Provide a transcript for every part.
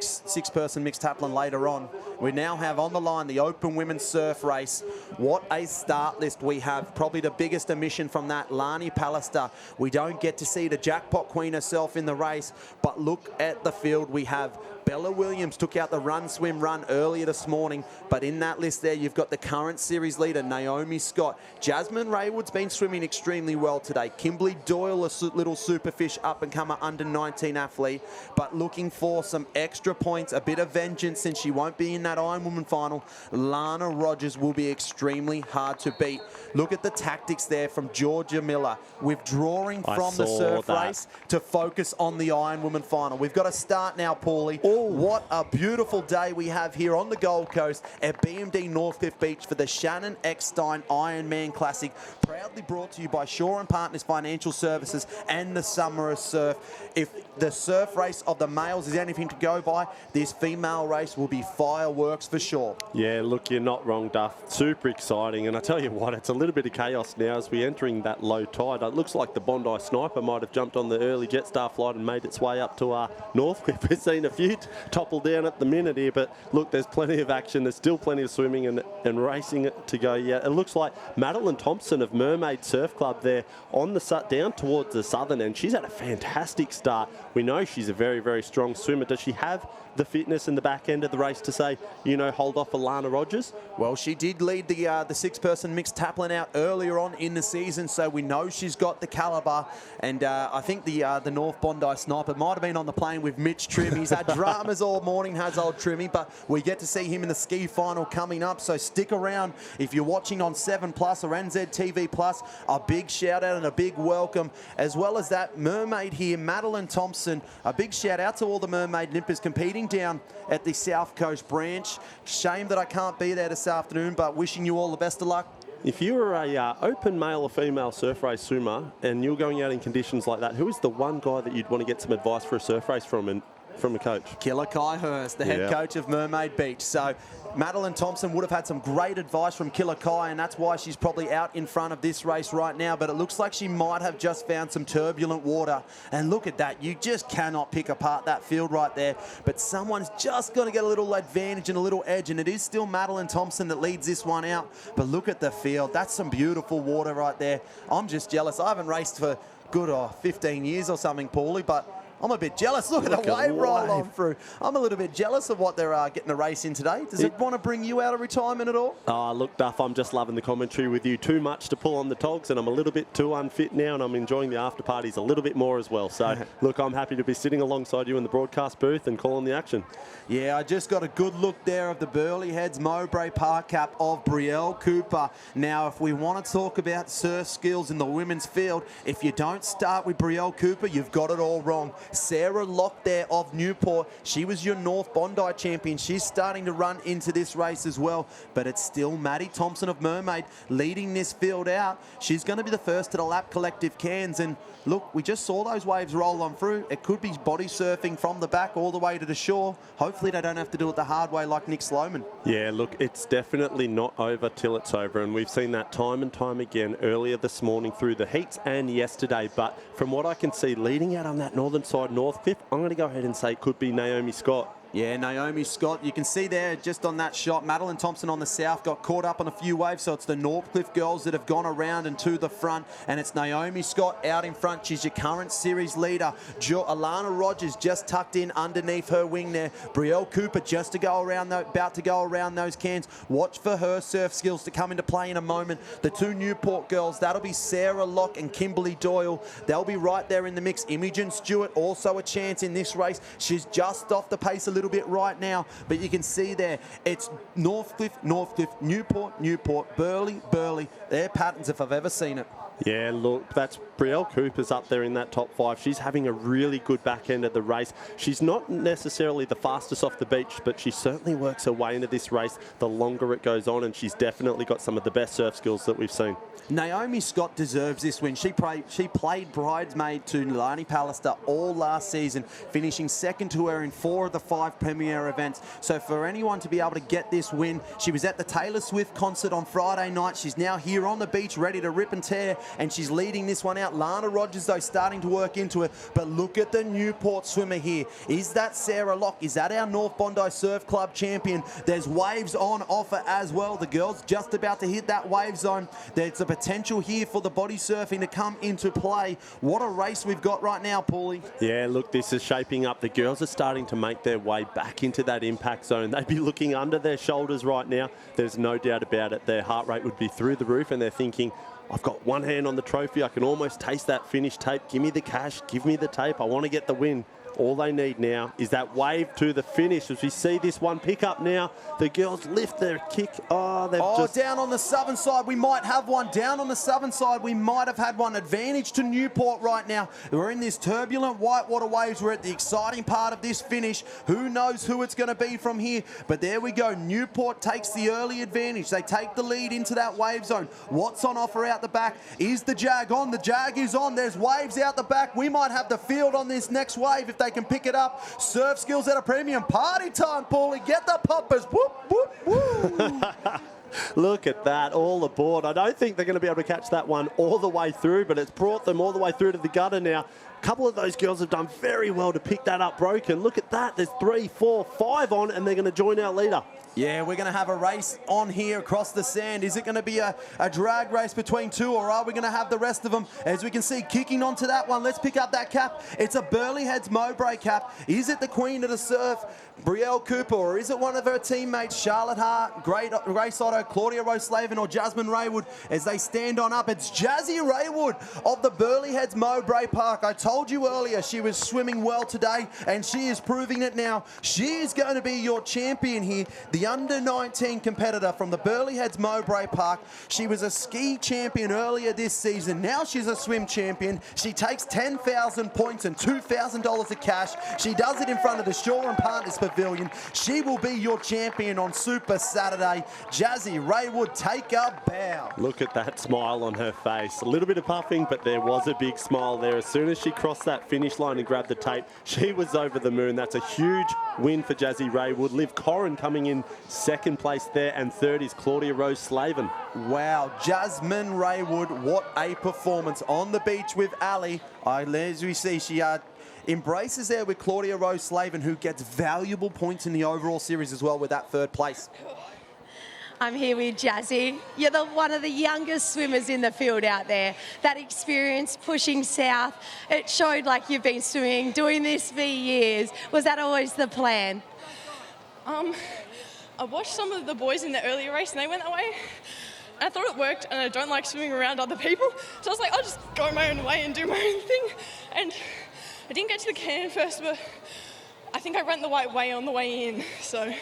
six-person mixed taplin later on. We now have on the line the Open Women's Surf Race. What a start list we have. Probably the biggest omission from that, Lani Pallister. We don't get to see the jackpot queen herself in the race, but look at the field we have. Bella Williams took out the run, swim, run earlier this morning, but in that list there, you've got the current series leader, Naomi Scott. Jasmine Raywood's been swimming extremely well today. Kimberly Doyle, a little superfish up-and-comer under-19 athlete, but looking for some extra points, a bit of vengeance since she won't be in that Ironwoman final. Lana Rogers will be extremely hard to beat. Look at the tactics there from Georgia Miller, withdrawing from the surf race to focus on the Ironwoman final. We've got to start now, Paulie. What a beautiful day we have here on the Gold Coast at BMD Northcliffe Beach for the Shannon Eckstein Ironman Classic, proudly brought to you by Shaw & Partners Financial Services and the Summer of Surf. If the surf race of the males is anything to go by, this female race will be fireworks for sure. Yeah, look, you're not wrong, Duff. Super exciting, and I tell you what, it's a little bit of chaos now as we're entering that low tide. It looks like the Bondi Sniper might have jumped on the early Jetstar flight and made its way up to Northcliffe. We've seen a few topple down at the minute here, but look, there's plenty of action. There's still plenty of swimming and racing to go yet. It looks like Madeline Thompson of Mermaid Surf Club there on the down towards the southern end. She's had a fantastic start. We know she's a very, very strong swimmer. Does she have the fitness in the back end of the race to say, you know, hold off Alana Rogers? Well, she did lead the six-person mixed taplin out earlier on in the season, so we know she's got the calibre. And I think the North Bondi Sniper might have been on the plane with Mitch Trim. He's had dramas all morning, has old Trimmy, but we get to see him in the ski final coming up, so stick around. If you're watching on 7 Plus or NZTV Plus, a big shout out and a big welcome, as well as that mermaid here, Madeline Thompson. A big shout out to all the mermaid nippers competing down at the South Coast branch. Shame that I can't be there this afternoon, but wishing you all the best of luck. If you were a open male or female surf race swimmer and you're going out in conditions like that, who is the one guy that you'd want to get some advice for a surf race from a coach? Killer Kai Hurst, the head coach of Mermaid Beach. So Madeline Thompson would have had some great advice from Killer Kai, and that's why she's probably out in front of this race right now. But it looks like she might have just found some turbulent water. And look at that. You just cannot pick apart that field right there. But someone's just going to get a little advantage and a little edge, and it is still Madeline Thompson that leads this one out. But look at the field. That's some beautiful water right there. I'm just jealous. I haven't raced for good 15 years or something, Paulie, but I'm a bit jealous. Look at the wave roll on through. I'm a little bit jealous of what they're getting a race in today. Does it want to bring you out of retirement at all? Look, Duff, I'm just loving the commentary with you. Too much to pull on the togs, and I'm a little bit too unfit now, and I'm enjoying the after parties a little bit more as well. So, look, I'm happy to be sitting alongside you in the broadcast booth and calling the action. Yeah, I just got a good look there of the Burleigh Heads Mowbray Park Cap of Brielle Cooper. Now, if we want to talk about surf skills in the women's field, if you don't start with Brielle Cooper, you've got it all wrong. Sarah Locke there of Newport, she was your North Bondi champion. She's starting to run into this race as well, but it's still Maddie Thompson of Mermaid leading this field out. She's going to be the first to the lap collective cans, and look, we just saw those waves roll on through. It could be body surfing from the back all the way to the shore. Hopefully they don't have to do it the hard way like Nick Sloman. Yeah, look, it's definitely not over till it's over, and we've seen that time and time again earlier this morning through the heats and yesterday. But from what I can see, leading out on that northern side, Northcliffe, I'm going to go ahead and say it could be Naomi Scott. Yeah, Naomi Scott, you can see there just on that shot, Madeline Thompson on the south got caught up on a few waves, so it's the Northcliffe girls that have gone around and to the front, and it's Naomi Scott out in front. She's your current series leader. Alana Rogers just tucked in underneath her wing there. Brielle Cooper just to go around, about to go around those cans. Watch for her surf skills to come into play in a moment. The two Newport girls, that'll be Sarah Locke and Kimberly Doyle. They'll be right there in the mix. Imogen Stewart also a chance in this race. She's just off the pace a little bit right now, but you can see there it's Northcliffe, Newport, Burleigh. They're patterns if I've ever seen it. Yeah, look, that's Brielle Cooper's up there in that top 5. She's having a really good back end of the race. She's not necessarily the fastest off the beach, but she certainly works her way into this race the longer it goes on, and she's definitely got some of the best surf skills that we've seen. Naomi Scott deserves this win. She played bridesmaid to Lani Pallister all last season, finishing second to her in 4 of the 5 premier events. So for anyone to be able to get this win, she was at the Taylor Swift concert on Friday night. She's now here on the beach ready to rip and tear, and she's leading this one out. out. Lana Rogers, though, starting to work into it. But look at the Newport swimmer here. Is that Sarah Locke? Is that our North Bondi Surf Club champion? There's waves on offer as well. The girl's just about to hit that wave zone. There's a potential here for the body surfing to come into play. What a race we've got right now, Paulie. Yeah, look, this is shaping up. The girls are starting to make their way back into that impact zone. They'd be looking under their shoulders right now. There's no doubt about it. Their heart rate would be through the roof, and they're thinking, I've got one hand on the trophy. I can almost taste that finish tape. Give me the cash. Give me the tape. I want to get the win. All they need now is that wave to the finish. As we see this one pick up now, the girls lift their kick. Down on the southern side, we might have one. Down on the southern side, we might have had one. Advantage to Newport right now. We're in this turbulent whitewater waves. We're at the exciting part of this finish. Who knows who it's going to be from here? But there we go. Newport takes the early advantage. They take the lead into that wave zone. What's on offer out the back? Is the Jag on? The Jag is on. There's waves out the back. We might have the field on this next wave if they can pick it up. Surf skills at a premium. Party time, Paulie. Get the poppers. Whoop, whoop, whoop. Look at that, all aboard. I don't think they're going to be able to catch that one all the way through, but it's brought them all the way through to the gutter now. A couple of those girls have done very well to pick that up broken. Look at that. There's 3, 4, 5 on, and they're going to join our leader. Yeah, we're going to have a race on here across the sand. Is it going to be a drag race between two, or are we going to have the rest of them? As we can see, kicking onto that one. Let's pick up that cap. It's a Burleigh Heads Mowbray cap. Is it the Queen of the Surf, Brielle Cooper, or is it one of her teammates, Charlotte Hart, Grace Otto, Claudia Rose-Slavin, or Jasmine Raywood, as they stand on up? It's Jazzy Raywood of the Burleigh Heads Mowbray Park. I told you earlier she was swimming well today, and she is proving it now. She is going to be your champion here. The under-19 competitor from the Burleigh Heads Mowbray Park. She was a ski champion earlier this season. Now she's a swim champion. She takes 10,000 points and $2,000 of cash. She does it in front of the Shaw and Partners Pavilion. She will be your champion on Super Saturday. Jazzy Raywood, take a bow. Look at that smile on her face. A little bit of puffing, but there was a big smile there. As soon as she crossed that finish line and grabbed the tape, she was over the moon. That's a huge win for Jazzy Raywood. Liv Corrin coming in second place there, and third is Claudia Rose-Slavin. Wow, Jasmine Raywood, what a performance on the beach with Ali. As we see, she embraces there with Claudia Rose-Slavin, who gets valuable points in the overall series as well with that third place. I'm here with Jazzy. You're one of the youngest swimmers in the field out there. That experience pushing south, it showed like you've been swimming, doing this for years. Was that always the plan? I watched some of the boys in the earlier race and they went that way. And I thought it worked, and I don't like swimming around other people. So I was like, I'll just go my own way and do my own thing. And I didn't get to the can first, but I think I ran the right way on the way in, so.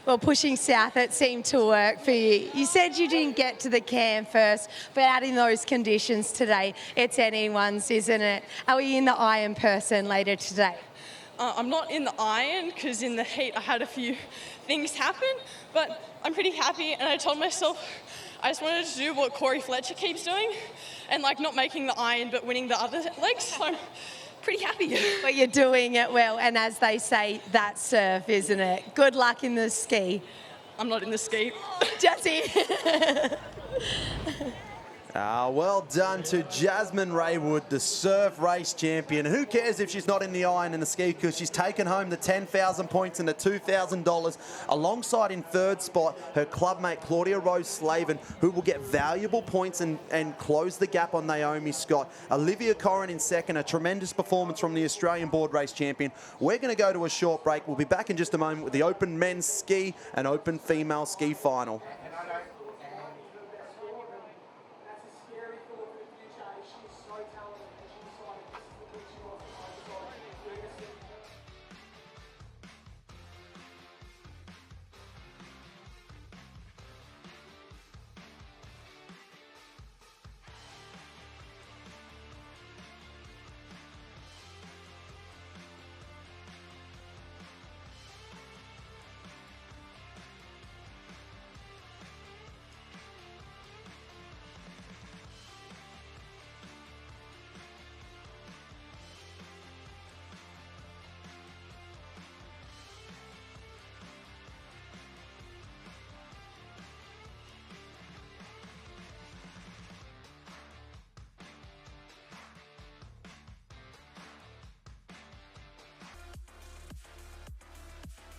Well, pushing south, it seemed to work for you. You said you didn't get to the can first, but out in those conditions today, it's anyone's, isn't it? Are we in the iron person later today? I'm not in the iron, because in the heat I had a few things happen, but I'm pretty happy, and I told myself I just wanted to do what Corey Fletcher keeps doing, and like not making the iron but winning the other legs, so I'm pretty happy. But you're doing it well, and as they say, that's surf, isn't it? Good luck in the ski. I'm not in the ski. Jazzy. Well done to Jasmine Raywood, the surf race champion. Who cares if she's not in the iron in the ski, because she's taken home the 10,000 points and the $2,000. Alongside in third spot, her clubmate Claudia Rose-Slavin, who will get valuable points and close the gap on Naomi Scott. Olivia Corrin in second, a tremendous performance from the Australian board race champion. We're going to go to a short break. We'll be back in just a moment with the Open Men's Ski and Open Female Ski Final.